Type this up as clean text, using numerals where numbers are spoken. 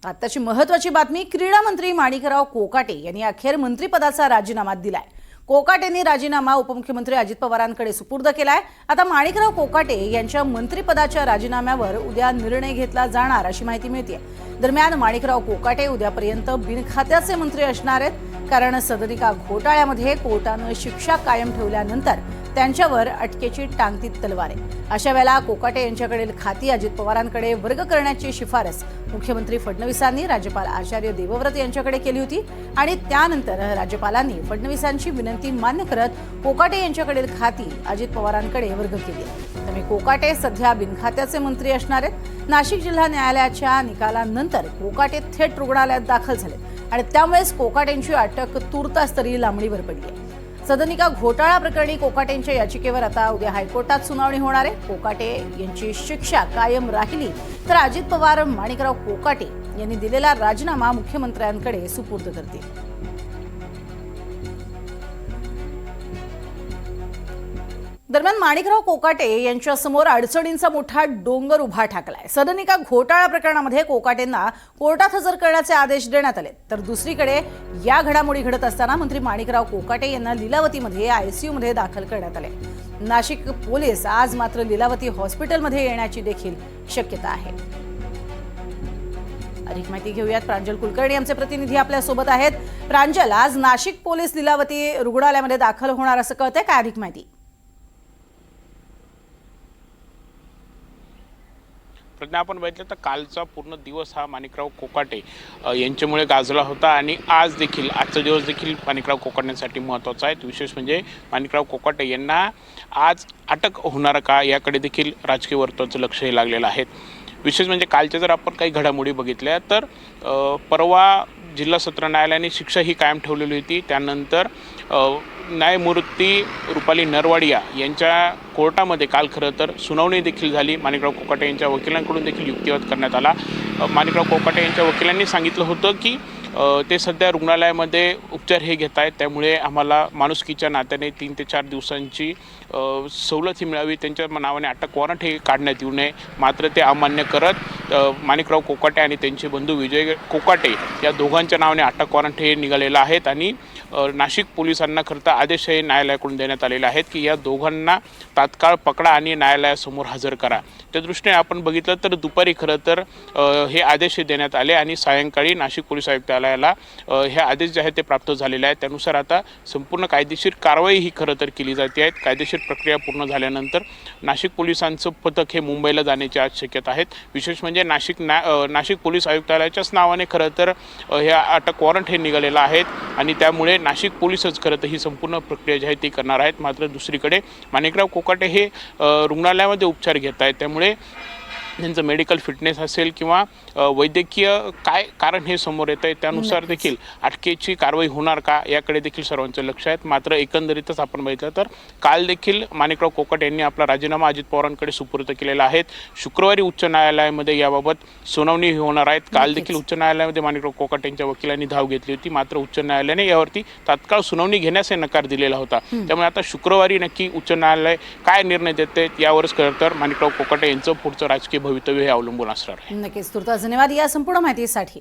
आताची महत्त्वाची बातमी, क्रीडा मंत्री माणिकराव कोकाटे यांनी अखेर मंत्रिपदाचा राजीनामा दिलाय। कोकाटेंनी राजीनामा उपमुख्यमंत्री अजित पवारांकडे सुपूर्द केलाय। आता माणिकराव कोकाटे यांच्या मंत्रिपदाच्या राजीनाम्यावर उद्या निर्णय घेतला जाणार अशी माहिती मिळते। दरम्यान माणिकराव कोकाटे उद्यापर्यंत बिनखात्याचे मंत्री असणार आहेत, कारण सदनिका घोटाळ्यामध्ये कोर्टाने शिक्षा कायम ठेवल्यानंतर त्यांच्यावर अटकेची टांगती तलवार आहे। अशा वेळेला कोकाटे यांच्याकडील खाती अजित पवारांकडे वर्ग करण्याची शिफारस मुख्यमंत्री फडणवीसांनी राज्यपाल आचार्य देवव्रत यांच्याकडे केली होती आणि त्यानंतर राज्यपालांनी फडणवीसांची विनंती मान्य करत कोकाटे यांच्याकडील खाती अजित पवारांकडे वर्ग केली। त्यामुळे कोकाटे सध्या बिनखात्याचे मंत्री असणार आहेत। नाशिक जिल्हा न्यायालयाच्या निकालानंतर कोकाटे थेट रुग्णालयात दाखल झाले आणि त्यामुळेच कोकाटेंची अटक तूर्तास तरी लांबणीवर पडली आहे। सदनिका घोटाळा प्रकरणी कोकाटेंच्या याचिकेवर आता उद्या हायकोर्टात सुनावणी होणार आहे। कोकाटे यांची शिक्षा कायम राहिली तर अजित पवार माणिकराव कोकाटे यांनी दिलेला राजीनामा मुख्यमंत्र्यांकडे सुपूर्द करतील। दरम्यान माणिकराव कोकाटे यांच्या समोर अडचणींचा मोठा डोंगर उभा ठाकलाय। सदनिका घोटाळा प्रकरणामध्ये कोकाटेंना कोर्टात हजर करण्याचे आदेश देण्यात आले, तर दुसरीकडे या घडामोडी घडत असताना मंत्री माणिकराव कोकाटे यांना लीलावतीमध्ये आयसीयू मध्ये दाखल करण्यात आले। नाशिक पोलीस आज मात्र लीलावती हॉस्पिटलमध्ये येण्याची देखील शक्यता आहे। अधिक माहिती घेऊयात, प्रांजल कुलकर्णी आमचे प्रतिनिधी आपल्या सोबत आहेत। प्रांजल, आज नाशिक पोलीस लीलावती रुग्णालयामध्ये दाखल होणार असं कळतंय, काय अधिक माहिती? प्रज्ञा, आपण बघितलं तर कालचा पूर्ण दिवस हा माणिकराव कोकाटे यांच्यामुळे गाजला होता आणि आज देखील आजचा दिवस देखील माणिकराव कोकाटेंसाठी महत्त्वाचा आहे। विशेष म्हणजे माणिकराव कोकाटे यांना आज अटक होणार का याकडे देखील राजकीय वर्तुळाचं लक्ष हे लागलेलं आहे। विशेष म्हणजे कालच्या जर आपण काही घडामोडी बघितल्या तर परवा जिल्हा सत्र न्यायालयाने शिक्षा ही कायम ठेवलेली होती। त्यानंतर न्यायमूर्ती रुपाली नरवाडिया यांच्या कोर्टामध्ये काल खरं तर सुनावणी देखील झाली। माणिकराव कोकाटे यांच्या वकिलांकडून देखील युक्तिवाद करण्यात आला। माणिकराव कोकाटे यांच्या वकिलांनी सांगितलं होतं की ते सध्या रुग्णालयामध्ये उपचार हे घेत आहेत, त्यामुळे आम्हाला माणुसकीच्या नात्याने 3 ते 4 दिवसांची सवलत ही मिळावी, त्यांच्या नावाने अटक वॉरंट हे काढण्यात येऊ नये। मात्र ते अमान्य करत माणिकराव कोकाटे आणि त्यांचे बंधू विजय कोकाटे या दोघांच्या नावाने अटक वॉरंट हे निघालेलं आहेत आणि नाशिक पोलिसांना खरं तर आदेश हे न्यायालयाकडून देण्यात आलेले आहेत की या दोघांना तात्काळ पकडा आणि न्यायालयासमोर हजर करा। त्या दृष्टीने आपण बघितलं तर दुपारी खरं तर हे आदेश देण्यात आले आणि सायंकाळी नाशिक पोलीस आयुक्तालयाला हे आदेश जे आहेत ते प्राप्त झालेले आहेत। त्यानुसार आता संपूर्ण कायदेशीर कारवाई ही खरं तर केली जाते आहे। कायदेशीर प्रक्रिया पूर्ण झाल्यानंतर नाशिक पोलिसांचं पथक हे मुंबईला जाण्याची आज शक्यता आहेत। विशेष म्हणजे नाशिक पोलीस आयुक्तालयाच्याच नावाने खरं तर हे अटक वॉरंट हे निघालेलं आहेत आणि त्यामुळे नाशिक पोलीसच खरं तर ही संपूर्ण प्रक्रिया जी आहे ती करणार आहेत। मात्र दुसरीकडे माणिकराव कोकाटे हे रुग्णालयामध्ये उपचार घेत आहेत, त्यामुळे त्यांचं मेडिकल फिटनेस असेल किंवा वैद्यकीय काय कारण हे समोर येतं आहे त्यानुसार देखील अटकेची कारवाई होणार का याकडे देखील सर्वांचं लक्ष आहे। मात्र एकंदरीतच आपण बघितलं तर काल देखील माणिकराव कोकाटे यांनी आपला राजीनामा अजित पवारांकडे सुपूर्द केलेला आहे। शुक्रवारी उच्च न्यायालयामध्ये याबाबत सुनावणी होणार आहेत। काल देखील उच्च न्यायालयामध्ये माणिकराव कोकाटे यांच्या वकिलांनी धाव घेतली होती, मात्र उच्च न्यायालयाने यावरती तात्काळ सुनावणी घेण्यास नकार दिलेला होता। त्यामुळे आता शुक्रवारी नक्की उच्च न्यायालय काय निर्णय देते यावरच खरं तर माणिकराव कोकाटे यांचं पुढचं राजकीय भवितव्य हे अवलंबून असणार आहे। नक्कीच, तुर्तास धन्यवाद या संपूर्ण माहितीसाठी।